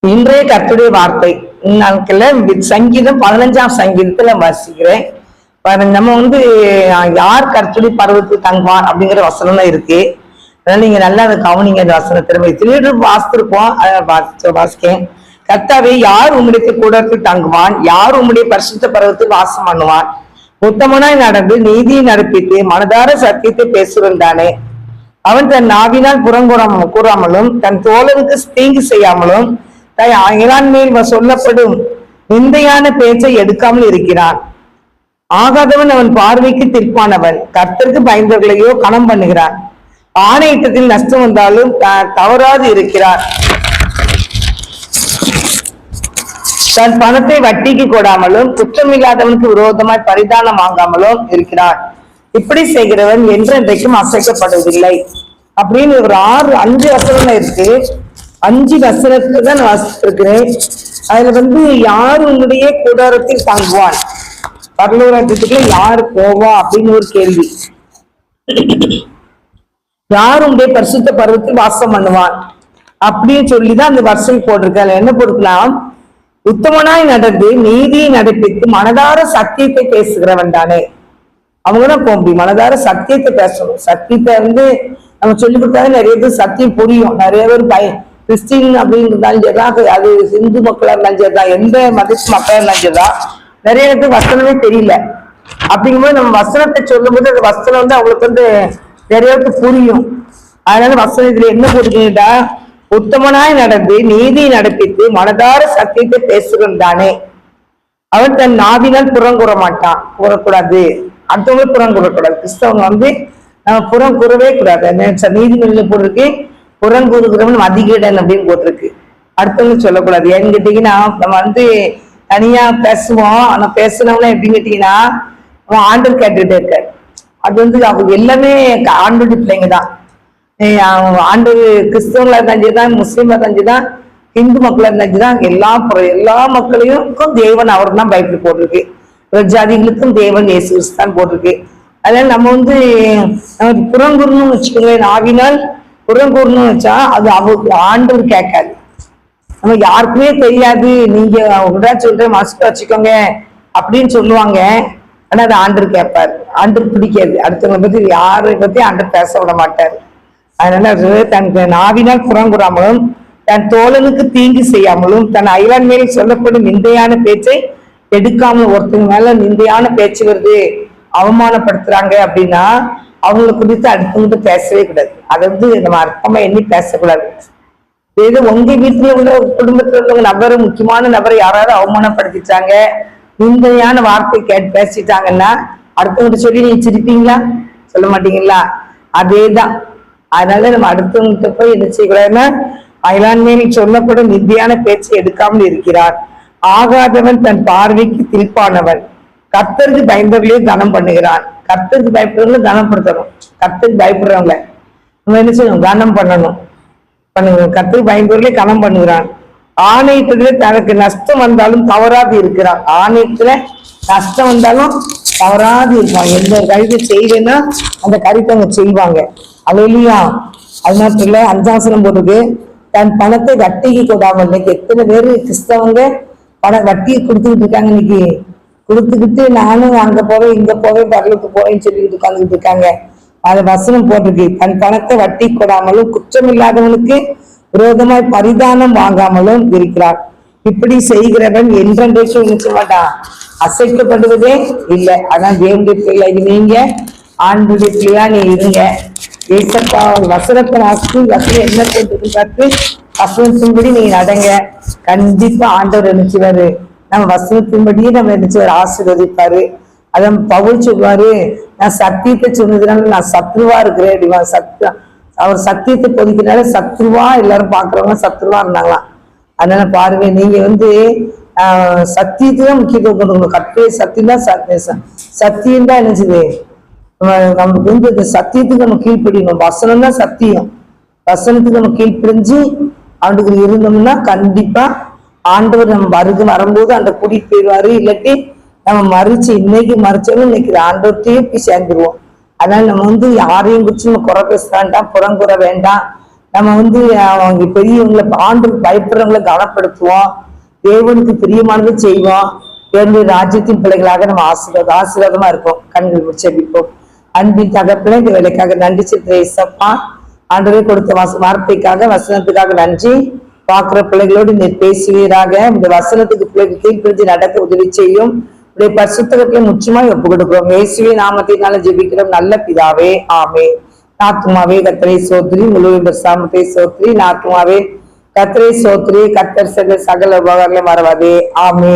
இன்றைய கர்த்தருடைய வார்த்தை நாட்கள்ல சங்கீதம் 15ஆம் சங்கீதத்துல வாசிக்கிறேன். நம்ம யார் கர்த்தருடைய பருவத்தில் தங்குவான் அப்படிங்கிற வசனம் தான் இருக்கு. அதனால நீங்க நல்லா அதை கவனிங்க. அந்த வசனம் திரும்ப திருடு வாசித்திருப்போம், வாசிக்கேன். கர்த்தாவே, யார் உம்முடைய கூடத்தில் தங்குவான்? யார் உம்முடைய பரிசுத்த பருவத்தில் வாசம் பண்ணுவான்? உத்தமனாய் நடந்து நீதியை நடப்பித்து மனதார சத்தியத்தை பேசுவந்தானே. அவன் தன் நாவினால் கூறாமலும் தன் தோழனுக்கு தீங்கு செய்யாமலும் மேல் சொல்லப்படும் நிந்தையான பேச்சை எடுக்காமல் இருக்கிறான். ஆகாதவன் அவன் பார்வைக்கு தீர்ப்பானவன். கர்த்தருக்கு பயந்தவர்களையோ கணம் பண்ணுகிறான். ஆணையிட்டத்தில் நஷ்டம் வந்தாலும் தவறாது இருக்கிறார். தன் பணத்தை வட்டிக்கு கொடாமலும் குற்றமில்லாதவனுக்கு விரோதமாய் பரிதானம் வாங்காமலும் இருக்கிறான். இப்படி செய்கிறவன் என்றென்றைக்கும் அசைக்கப்படுவதில்லை அப்படின்னு ஒரு 5 வசனம் இருக்கு. 5 வசனத்துல தான் வாசித்திருக்கிறேன். அதுல யார் உன்னுடைய கூடாரத்தில் தங்குவான், பரலோகத்துக்குள்ள யாரு போவா அப்படின்னு ஒரு கேள்வி. யார் உன்னுடைய பரிசுத்த பருவத்தில் வாசம் பண்ணுவான் அப்படின்னு சொல்லிதான் அந்த வருஷம் போட்டிருக்க. என்ன போட்டுக்கலாம்? உத்தமனாய் நடந்து நீதியை நடப்பித்து மனதார சத்தியத்தை பேசுகிறவன் தானே. அவங்கதான் போக முடியும். மனதார சத்தியத்தை பேசணும். சத்தியத்தை நம்ம சொல்லி கொடுத்தாலும் நிறைய பேர் சத்தியம் புரியும். நிறைய பேர் கிறிஸ்டின் அப்படின்னு இருந்தாலும் சரிதான், அது இந்து மக்களா இருந்தாலும் சரிதான், எந்த மதத்து மக்களா இருந்தாலும் சரிதான், நிறைய பேருக்கு வசனமே தெரியல. அப்படிங்கும்போது நம்ம வசனத்தை சொல்லும் போது அந்த வசனம் அவங்களுக்கு நிறைய பேருக்கு புரியும். அதனால வசனம் இதுல என்ன போட்டுக்கிட்டா, உத்தமனாய் நடந்து நீதியை நடப்பித்து மனதார சத்தியத்தை பேசுகிறோம் தானே. அவன் தன் நாவினால் புறங்கூற மாட்டான். கூறக்கூடாது, அடுத்தவங்களுக்கு புறம் கூறக்கூடாது. கிறிஸ்தவங்க நம்ம புறம் கூறவே கூடாது. நீதிமன்ற போட்டிருக்கு, புறங்கூறுகிறவன் அதிகீடன் அப்படின்னு போட்டிருக்கு. அடுத்தவங்க சொல்லக்கூடாது. ஏன்னு கேட்டீங்கன்னா, நம்ம தனியா பேசுவோம். ஆனா பேசுனவனா எப்படின்னு கேட்டீங்கன்னா, அவன் ஆண்டவர் கேட்டுக்கிட்டே இருக்காரு. அது அவங்க எல்லாமே ஆண்டோட பிள்ளைங்க தான். ஆண்டவர் கிறிஸ்தவங்களா இருந்தாச்சுதான், முஸ்லீம்ல இருந்தாச்சுதான், இந்து மக்களா இருந்தாச்சுதான், எல்லா மக்களையும் தேவன் அவர் தான் பைபிள் போட்டிருக்கு. ஜாதிகளுக்கும் தேவன் இயேசு கிறிஸ்து தான் போட்டிருக்கு. அதனால நம்ம நமக்கு புறங்கூறணும்னு வச்சுக்கோங்களேன். ஆவினால் புறங்கூறணும்னு வச்சா அது அவருக்கு ஆண்டவர் கேட்காது. நம்ம யாருக்குமே தெரியாது, நீங்க சொல்றேன் மனசுல வச்சுக்கோங்க அப்படின்னு சொல்லுவாங்க. ஆனா அது ஆண்டவர் கேட்பாரு. ஆண்டவர் பிடிக்காது. அடுத்தவங்களை பத்தி யாரை பத்தி ஆண்டவர் பேச விட மாட்டாரு. அதனால தன் நாவினால் புறங்கூறாமலும் தன் தோழனுக்கு தீங்கு செய்யாமலும் தன் அயலான் மேல் சொல்லப்படும் நிந்தையான பேச்சை எடுக்காமல். ஒருத்தங்க மேல நிந்தையான பேச்சு வருது, அவமானப்படுத்துறாங்க அப்படின்னா அவங்களை குறித்து அடுத்தவங்க பேசவே கூடாது. அதை நம்ம அர்த்தமா எண்ணி பேசக்கூடாது. ஏதோ உங்க வீட்டுல உள்ள குடும்பத்துல உள்ளவங்க நபரை, முக்கியமான நபரை யாராவது அவமானப்படுத்திட்டாங்க, நிந்தையான வார்த்தை பேசிட்டாங்கன்னா அடுத்தவங்க சொல்லி நீங்க சிரிப்பீங்களா? சொல்ல மாட்டீங்களா? அதேதான். அதனால நம்ம அடுத்தவங்கிட்ட போய் என்ன செய்யக்கூடாதுன்னா, அயலான்மையில் சொல்லப்படும் நிந்தையான பேச்சை எடுக்காமல் இருக்கிறார். ஆகாதவன் தன் பார்வைக்கு திரிப்பானவன். கர்த்தருக்கு பயந்தவர்களே கனம் பண்ணுகிறான். கர்த்தருக்கு பயப்படுறவங்களை கனப்படுத்தணும். கர்த்தருக்கு பயப்படுறவங்க நம்ம என்ன செய்யணும்? கனம் பண்ணணும். கர்த்தருக்கு பயந்தவர்களே கனம் பண்ணுகிறான். ஆணையத்துல தனக்கு நஷ்டம் வந்தாலும் தவறாது இருக்கிறான். ஆணையத்துல நஷ்டம் வந்தாலும் தவறாது இருப்பான். எந்த கருத்தை செய்வேன்னா அந்த கருத்தை அவங்க செய்வாங்க. அது இல்லையா? அது மட்டும் இல்ல, 5ஆம் போட்டுக்கு தன் பணத்தை வட்டிக்கு கொடாமல். இன்னைக்கு எத்தனை பேரு கிறிஸ்தவங்க வட்டியை கொடுத்துக்கிட்டு இருக்காங்க. இன்னைக்கு கொடுத்துக்கிட்டு நானும் அங்க போவேன், இங்க போவேன், பரலுக்கு போவேன்னு சொல்லிக்கிட்டு உட்காந்துக்கிட்டு இருக்காங்க. அது வசனம் போட்டிருக்கு, தன் பணத்தை வட்டி கொடாமலும் குற்றமில்லாதவனுக்கு விரோதமாய் பரிதானம் வாங்காமலும் இருக்கிறார். இப்படி செய்கிறவன் என்றென்றைக்கும் நினைச்ச மாட்டான், அசைக்கப்படுவதே இல்லை. அதான் தேவனுடைய பிள்ளை நீங்க, ஆண்டுடைய பிள்ளையா நீ இருங்க. ஏசப்பா வசனத்தை வாசி, வசனம் என்ன போட்டு பார்த்து வசனத்தின்படி நீங்க நடங்க. கண்டிப்பா ஆண்டவர் நினைச்சுவாரு. நம்ம வசனத்தின்படியே நம்ம நினைச்சுவாரு, ஆசீர்வதிப்பாரு. அதான் பவுல் சொல்லுவாரு, நான் சத்தியத்தை சொன்னதுனால நான் சத்ருவா இருக்கிறேன் அப்படிவா. அவர் சத்தியத்தை பொதிக்கிறனால சத்ருவா எல்லாரும் பாக்குறவங்க சத்ருவா இருந்தாங்களாம். அதனால பாருங்க, நீங்க சத்தியத்துதான் முக்கியத்துவம் கொடுக்கணும். கற்று சத்தியம் தான் சத்தியம் தான் நினைச்சது. நமக்கு இந்த சத்தியத்துக்கு நம்ம கீழ்ப்படியணும். வசனம் தான் சத்தியம். வசனத்துக்கு நம்ம கீழ்ப்படிஞ்சு அவனுக்கு இருந்தோம்னா கண்டிப்பா ஆண்டவர் நம்ம வரும்போது அந்த கூட்டிட்டு போயிடுவாரு. இல்லாட்டி நம்ம மறிச்சு இன்னைக்கு மறிச்சாலும் இன்னைக்கு ஆண்டவர்கிட்டயே போய் சேர்ந்துருவோம். அதனால நம்ம யாரையும் குறிச்சு நம்ம குறை பேச வேண்டாம், புறங்குற வேண்டாம். நம்ம அவங்க பெரியவங்களை ஆண்டுக்கு பயப்படுறவங்களை கனப்படுத்துவோம், தேவனுக்கு பிரியமானதை செய்வோம். தேவனுடைய ராஜ்யத்தின் பிள்ளைகளாக நம்ம ஆசீர்வாதமா இருக்கும். கண்கள் முடிச்சபிப்போம். அன்பின் தகப்பனே, இந்த வேலைக்காக நன்றி சித்தப்பா. ஆண்டவரே கொடுத்த வார்த்தைக்காக வசனத்துக்காக நன்றி. பார்க்கிற பிள்ளைகளோடு நீ பேசுவீராக. இந்த வசனத்துக்கு பிள்ளைகள் கீழ்ப்பிடிச்சு நடக்க உதவி செய்யும். உடைய பரிசுத்தத்தை முற்றுமாய் ஒப்பு கொடுக்கிறோம். இயேசுவே நாமத்தினால ஜெபிக்கிறோம் நல்ல பிதாவே, ஆமே. நாத்துமாவே கர்த்தரை சோத்ரி, முழு சாமத்தை சோத்ரி. நாத்துமாவே கர்த்தரை சோத்ரி, கர்த்தர் சகல உபகாரங்களை மறவாதே, ஆமே.